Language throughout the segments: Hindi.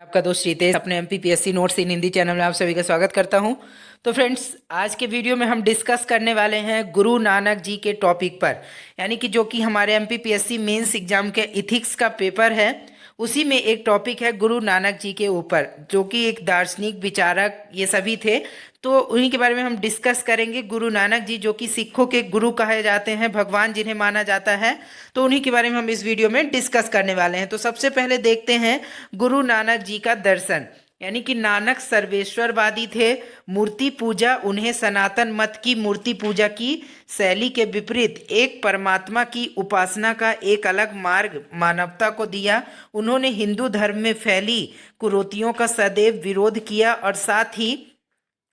आपका दोस्त रितेश अपने एमपीपीएससी नोट्स इन हिंदी चैनल में आप सभी का स्वागत करता हूं। तो फ्रेंड्स, आज के वीडियो में हम डिस्कस करने वाले हैं गुरु नानक जी के टॉपिक पर, यानी कि जो कि हमारे एमपीपीएससी मेंस एग्जाम के इथिक्स का पेपर है, उसी में एक टॉपिक है गुरु नानक जी के ऊपर, जो कि एक दार्शनिक विचारक ये सभी थे। तो उन्हीं के बारे में हम डिस्कस करेंगे। गुरु नानक जी जो कि सिखों के गुरु कहे जाते हैं, भगवान जिन्हें माना जाता है, तो उन्हीं के बारे में हम इस वीडियो में डिस्कस करने वाले हैं। तो सबसे पहले देखते हैं गुरु नानक जी का दर्शन। यानी कि नानक सर्वेश्वरवादी थे। मूर्ति पूजा उन्हें सनातन मत की मूर्ति पूजा की शैली के विपरीत एक परमात्मा की उपासना का एक अलग मार्ग मानवता को दिया। उन्होंने हिंदू धर्म में फैली कुरीतियों का सदैव विरोध किया और साथ ही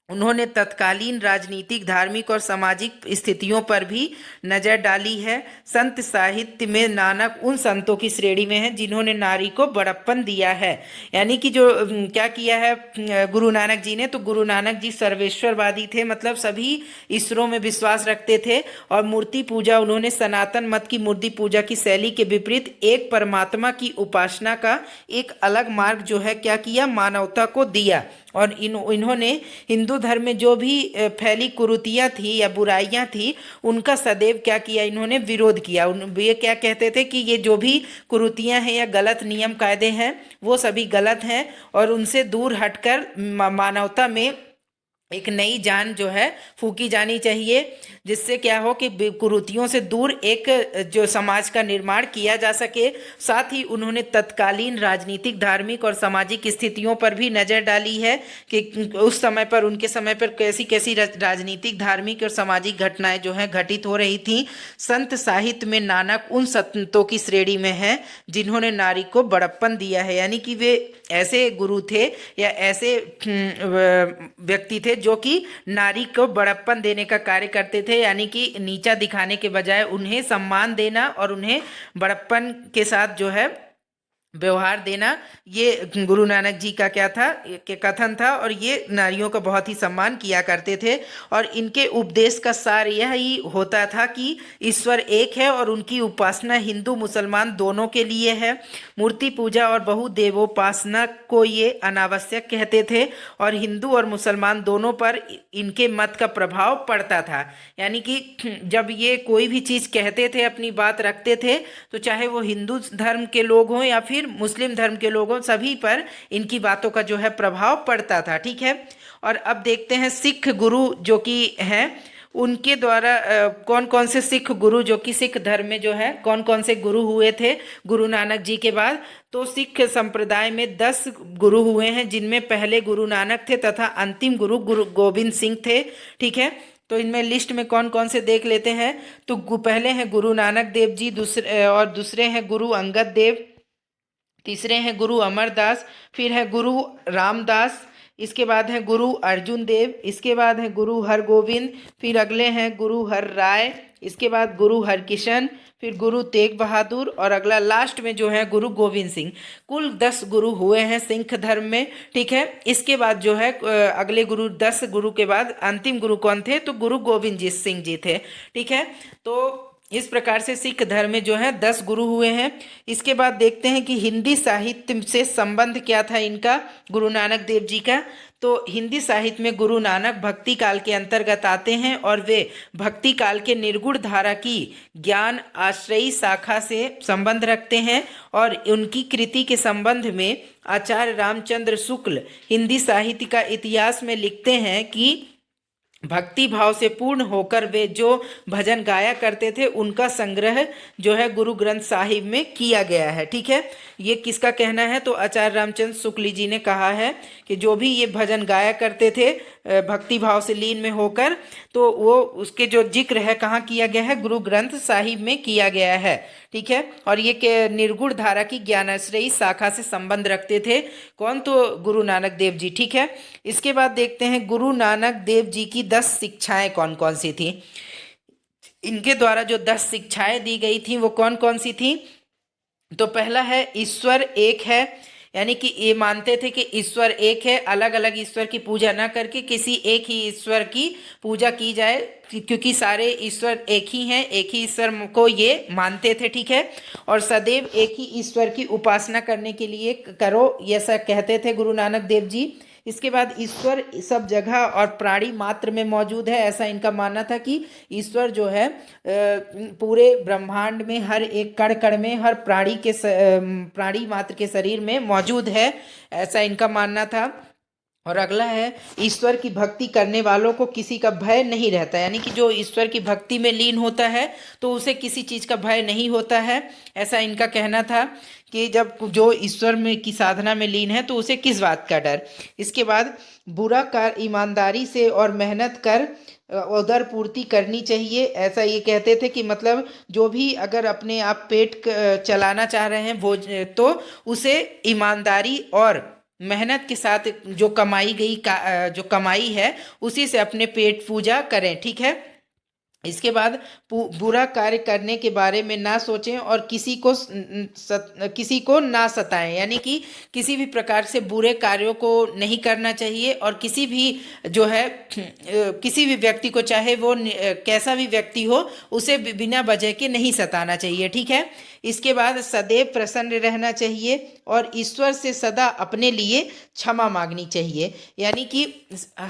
उन्होंने तत्कालीन राजनीतिक, धार्मिक और सामाजिक स्थितियों पर भी नजर डाली है। संत साहित्य में नानक उन संतों की श्रेणी में हैं जिन्होंने नारी को बड़प्पन दिया है। यानी कि जो क्या किया है गुरु नानक जी ने, तो गुरु नानक जी सर्वेश्वरवादी थे, मतलब सभी ईश्वरों में विश्वास रखते थे। और मूर्ति पूजा उन्होंने सनातन मत की मूर्ति पूजा की शैली के विपरीत एक परमात्मा की उपासना का एक अलग मार्ग जो है क्या किया, मानवता को दिया। और इन्होंने हिंदू धर्म में जो भी फैली कुरीतियाँ थी या बुराइयां थी, उनका सदैव क्या किया, इन्होंने विरोध किया। ये क्या कहते थे कि ये जो भी कुरीतियाँ हैं या गलत नियम कायदे हैं, वो सभी गलत हैं और उनसे दूर हटकर मानवता में एक नई जान जो है फूकी जानी चाहिए, जिससे क्या हो कि कुरीतियों से दूर एक जो समाज का निर्माण किया जा सके। साथ ही उन्होंने तत्कालीन राजनीतिक, धार्मिक और सामाजिक स्थितियों पर भी नज़र डाली है कि उस समय पर, उनके समय पर कैसी कैसी राजनीतिक, धार्मिक और सामाजिक घटनाएं जो हैं घटित हो रही थी। संत साहित्य में नानक उन संतों की श्रेणी में हैं जिन्होंने नारी को बड़प्पन दिया है। यानी कि वे ऐसे गुरु थे या ऐसे व्यक्ति थे जो कि नारी को बड़प्पन देने का कार्य करते थे, यानी कि नीचा दिखाने के बजाय उन्हें सम्मान देना और उन्हें बड़प्पन के साथ जो है व्यवहार देना, ये गुरु नानक जी का क्या था, के कथन था। और ये नारियों का बहुत ही सम्मान किया करते थे। और इनके उपदेश का सार यह ही होता था कि ईश्वर एक है और उनकी उपासना हिंदू मुसलमान दोनों के लिए है। मूर्ति पूजा और बहुदेवोपासना को ये अनावश्यक कहते थे और हिंदू और मुसलमान दोनों पर इनके मत का प्रभाव पड़ता था। यानी कि जब ये कोई भी चीज़ कहते थे, अपनी बात रखते थे, तो चाहे वो हिंदू धर्म के लोग हों या फिर मुस्लिम धर्म के लोगों, सभी पर इनकी बातों का जो है प्रभाव पड़ता था। ठीक है। और अब देखते हैं सिख गुरु जो कि हैं, उनके द्वारा कौन कौन से सिख गुरु, जो कि सिख धर्म में जो है कौन कौन से गुरु हुए थे गुरु नानक जी के बाद। तो सिख संप्रदाय में 10 गुरु हुए हैं, जिनमें पहले गुरु नानक थे तथा अंतिम गुरु गुरु गोविंद सिंह थे। ठीक है। तो इनमें लिस्ट में कौन कौन से देख लेते हैं। तो पहले हैं गुरु नानक देव जी, दूसरे हैं गुरु अंगद देव, तीसरे हैं गुरु अमरदास, फिर है गुरु रामदास, इसके बाद है गुरु अर्जुन देव, इसके बाद है गुरु हरगोविंद, फिर अगले हैं गुरु हर राय, इसके बाद गुरु हरकिशन, फिर गुरु तेग बहादुर और अगला लास्ट में जो है गुरु गोविंद सिंह। कुल 10 गुरु हुए हैं सिख धर्म में। ठीक है। इसके बाद जो है अगले गुरु, 10 गुरु के बाद अंतिम गुरु कौन थे, तो गुरु गोविंद जी सिंह जी थे। ठीक है। तो इस प्रकार से सिख धर्म में जो है 10 गुरु हुए हैं। इसके बाद देखते हैं कि हिंदी साहित्य से संबंध क्या था इनका, गुरु नानक देव जी का। तो हिंदी साहित्य में गुरु नानक भक्ति काल के अंतर्गत आते हैं और वे भक्ति काल के निर्गुण धारा की ज्ञान आश्रयी शाखा से संबंध रखते हैं। और उनकी कृति के संबंध में आचार्य रामचंद्र शुक्ल हिंदी साहित्य का इतिहास में लिखते हैं कि भक्ति भाव से पूर्ण होकर वे जो भजन गाया करते थे, उनका संग्रह जो है गुरु ग्रंथ साहिब में किया गया है। ठीक है। ये किसका कहना है, तो आचार्य रामचंद्र शुक्ल जी ने कहा है कि जो भी ये भजन गाया करते थे भक्ति भाव से लीन में होकर, तो वो उसके जो जिक्र है कहाँ किया गया है, गुरु ग्रंथ साहिब में किया गया है। ठीक है। और ये के निर्गुण धारा की ज्ञानाश्रयी शाखा से संबंध रखते थे कौन, तो गुरु नानक देव जी। ठीक है। इसके बाद देखते हैं गुरु नानक देव जी की 10 शिक्षाएं कौन कौन सी थी। इनके द्वारा जो 10 शिक्षाएं दी गई थी वो कौन कौन सी थी। तो पहला है ईश्वर एक है, यानी कि ये मानते थे कि ईश्वर एक है, अलग अलग ईश्वर की पूजा ना करके किसी एक ही ईश्वर की पूजा की जाए, क्योंकि सारे ईश्वर एक ही हैं, एक ही ईश्वर को ये मानते थे, ठीक है। और सदैव एक ही ईश्वर की उपासना करने के लिए करो, ये ऐसा कहते थे गुरु नानक देव जी। इसके बाद ईश्वर सब जगह और प्राणी मात्र में मौजूद है, ऐसा इनका मानना था कि ईश्वर जो है पूरे ब्रह्मांड में हर एक कण कण में, हर प्राणी मात्र के शरीर में मौजूद है, ऐसा इनका मानना था। और अगला है, ईश्वर की भक्ति करने वालों को किसी का भय नहीं रहता, यानी कि जो ईश्वर की भक्ति में लीन होता है तो उसे किसी चीज़ का भय नहीं होता है, ऐसा इनका कहना था कि जब जो ईश्वर में की साधना में लीन है तो उसे किस बात का डर। इसके बाद बुरा कार्य ईमानदारी से और मेहनत कर उदर पूर्ति करनी चाहिए, ऐसा ये कहते थे कि मतलब जो भी अगर अपने आप पेट चलाना चाह रहे हैं भोज, तो उसे ईमानदारी और मेहनत के साथ जो जो कमाई है उसी से अपने पेट पूजा करें, ठीक है। इसके बाद बुरा कार्य करने के बारे में ना सोचें और किसी को ना सताएं, यानी कि किसी भी प्रकार से बुरे कार्यों को नहीं करना चाहिए, और किसी भी जो है किसी भी व्यक्ति को, चाहे वो कैसा भी व्यक्ति हो, उसे बिना वजह के नहीं सताना चाहिए, ठीक है। इसके बाद सदैव प्रसन्न रहना चाहिए और ईश्वर से सदा अपने लिए क्षमा मांगनी चाहिए, यानी कि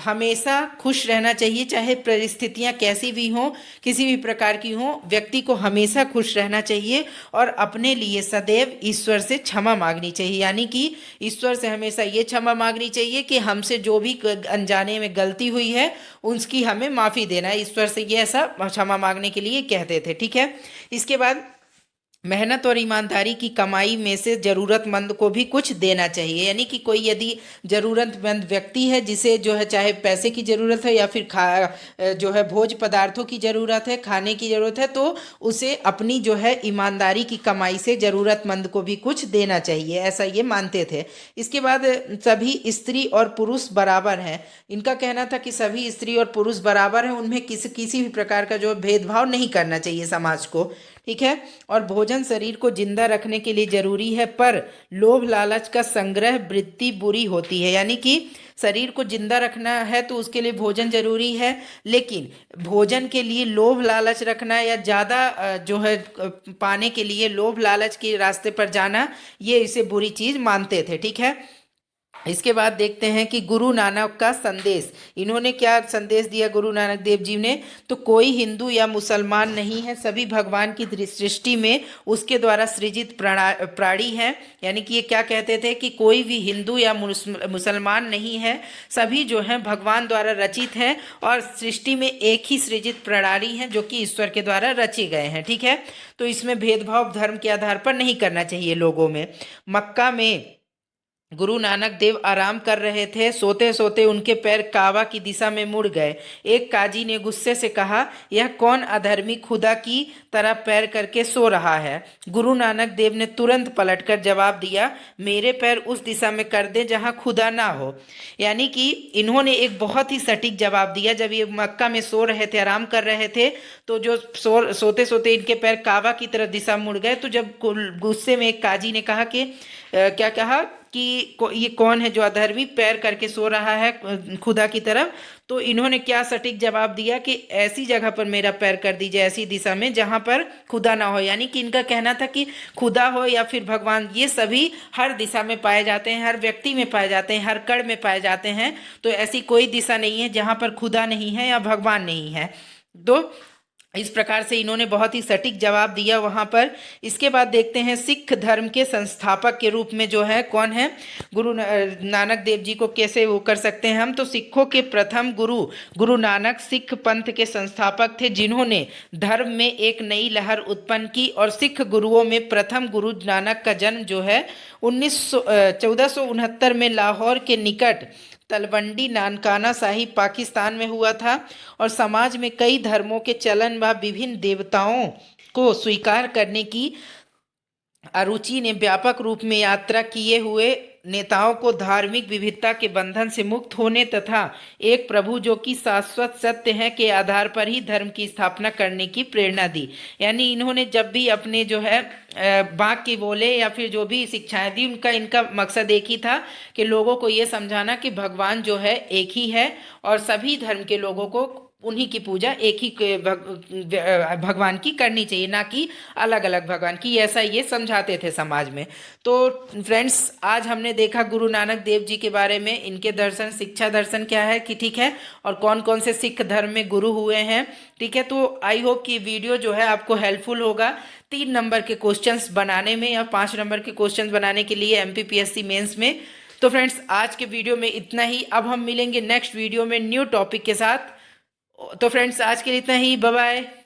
हमेशा खुश रहना चाहिए, चाहे परिस्थितियां कैसी भी हों, किसी भी प्रकार की हों, व्यक्ति को हमेशा खुश रहना चाहिए और अपने लिए सदैव ईश्वर से क्षमा मांगनी चाहिए, यानी कि ईश्वर से हमेशा ये क्षमा मांगनी चाहिए कि हमसे जो भी अनजाने में गलती हुई है उसकी हमें माफ़ी देना है, ईश्वर से ये ऐसा क्षमा मांगने के लिए कहते थे, ठीक है। इसके बाद मेहनत और ईमानदारी की कमाई में से ज़रूरतमंद को भी कुछ देना चाहिए, यानी कि कोई यदि ज़रूरतमंद व्यक्ति है जिसे जो है चाहे पैसे की ज़रूरत है या फिर जो है भोज पदार्थों की ज़रूरत है, खाने की ज़रूरत है, तो उसे अपनी जो है ईमानदारी की कमाई से ज़रूरतमंद को भी कुछ देना चाहिए, ऐसा ये मानते थे। इसके बाद सभी स्त्री और पुरुष बराबर हैं, इनका कहना था कि सभी स्त्री और पुरुष बराबर हैं, उनमें किसी भी प्रकार का जो भेदभाव नहीं करना चाहिए समाज को, ठीक है। और भोजन शरीर को जिंदा रखने के लिए जरूरी है, पर लोभ लालच का संग्रह वृत्ति बुरी होती है, यानी कि शरीर को जिंदा रखना है तो उसके लिए भोजन जरूरी है, लेकिन भोजन के लिए लोभ लालच रखना या ज़्यादा जो है पाने के लिए लोभ लालच के रास्ते पर जाना, ये इसे बुरी चीज़ मानते थे, ठीक है। इसके बाद देखते हैं कि गुरु नानक का संदेश, इन्होंने क्या संदेश दिया गुरु नानक देव जी ने, तो कोई हिंदू या मुसलमान नहीं है, सभी भगवान की सृष्टि में उसके द्वारा सृजित प्राणी हैं, यानी कि ये क्या कहते थे कि कोई भी हिंदू या मुसलमान नहीं है, सभी जो हैं भगवान द्वारा रचित हैं और सृष्टि में एक ही सृजित प्रणाली हैं जो कि ईश्वर के द्वारा रचे गए हैं, ठीक है। तो इसमें भेदभाव धर्म के आधार पर नहीं करना चाहिए लोगों में। मक्का में गुरु नानक देव आराम कर रहे थे, सोते सोते उनके पैर काबा की दिशा में मुड़ गए। एक काजी ने गुस्से से कहा, यह कौन अधर्मी खुदा की तरह पैर करके सो रहा है। गुरु नानक देव ने तुरंत पलटकर जवाब दिया, मेरे पैर उस दिशा में कर दे जहां खुदा ना हो, यानी कि इन्होंने एक बहुत ही सटीक जवाब दिया। जब ये मक्का में सो रहे थे, आराम कर रहे थे, तो जो सोते सोते इनके पैर काबा की तरफ दिशा मुड़ गए, तो जब गुस्से में एक काजी ने कहा कि क्या कहा कि ये कौन है जो अधर्मी पैर करके सो रहा है खुदा की तरफ, तो इन्होंने क्या सटीक जवाब दिया कि ऐसी जगह पर मेरा पैर कर दीजिए, ऐसी दिशा में जहां पर खुदा ना हो, यानी कि इनका कहना था कि खुदा हो या फिर भगवान, ये सभी हर दिशा में पाए जाते हैं, हर व्यक्ति में पाए जाते हैं, हर कण में पाए जाते हैं, तो ऐसी कोई दिशा नहीं है जहां पर खुदा नहीं है या भगवान नहीं है। तो इस प्रकार से इन्होंने बहुत ही सटीक जवाब दिया वहाँ पर। इसके बाद देखते हैं सिख धर्म के संस्थापक के रूप में जो है कौन है, गुरु नानक देव जी को कैसे वो कर सकते हैं हम, तो सिखों के प्रथम गुरु नानक सिख पंथ के संस्थापक थे, जिन्होंने धर्म में एक नई लहर उत्पन्न की, और सिख गुरुओं में प्रथम गुरु नानक का जन्म जो है 1469 में लाहौर के निकट तलवंडी नानकाना साहिब पाकिस्तान में हुआ था, और समाज में कई धर्मों के चलन व विभिन्न देवताओं को स्वीकार करने की अरुचि ने व्यापक रूप में यात्रा किए हुए नेताओं को धार्मिक विविधता के बंधन से मुक्त होने तथा एक प्रभु जो कि शाश्वत सत्य है के आधार पर ही धर्म की स्थापना करने की प्रेरणा दी। यानी इन्होंने जब भी अपने जो है बाक की बोले या फिर जो भी शिक्षाएं दी, उनका इनका मकसद एक ही था कि लोगों को ये समझाना कि भगवान जो है एक ही है और सभी धर्म के लोगों को उन्हीं की पूजा एक ही भगवान की करनी चाहिए, ना कि अलग अलग भगवान की। ऐसा ये समझाते थे समाज में। तो फ्रेंड्स, आज हमने देखा गुरु नानक देव जी के बारे में, इनके दर्शन, शिक्षा दर्शन क्या है कि ठीक है, और कौन कौन से सिख धर्म में गुरु हुए हैं। ठीक है, तो आई होप कि वीडियो जो है आपको हेल्पफुल होगा 3 नंबर के क्वेश्चंस बनाने में या 5 नंबर के क्वेश्चंस बनाने के लिए एमपीपीएससी मेंस में। तो फ्रेंड्स, आज के वीडियो में इतना ही। अब हम मिलेंगे नेक्स्ट वीडियो में न्यू टॉपिक के साथ। तो फ्रेंड्स, आज के लिए इतना ही। Bye bye.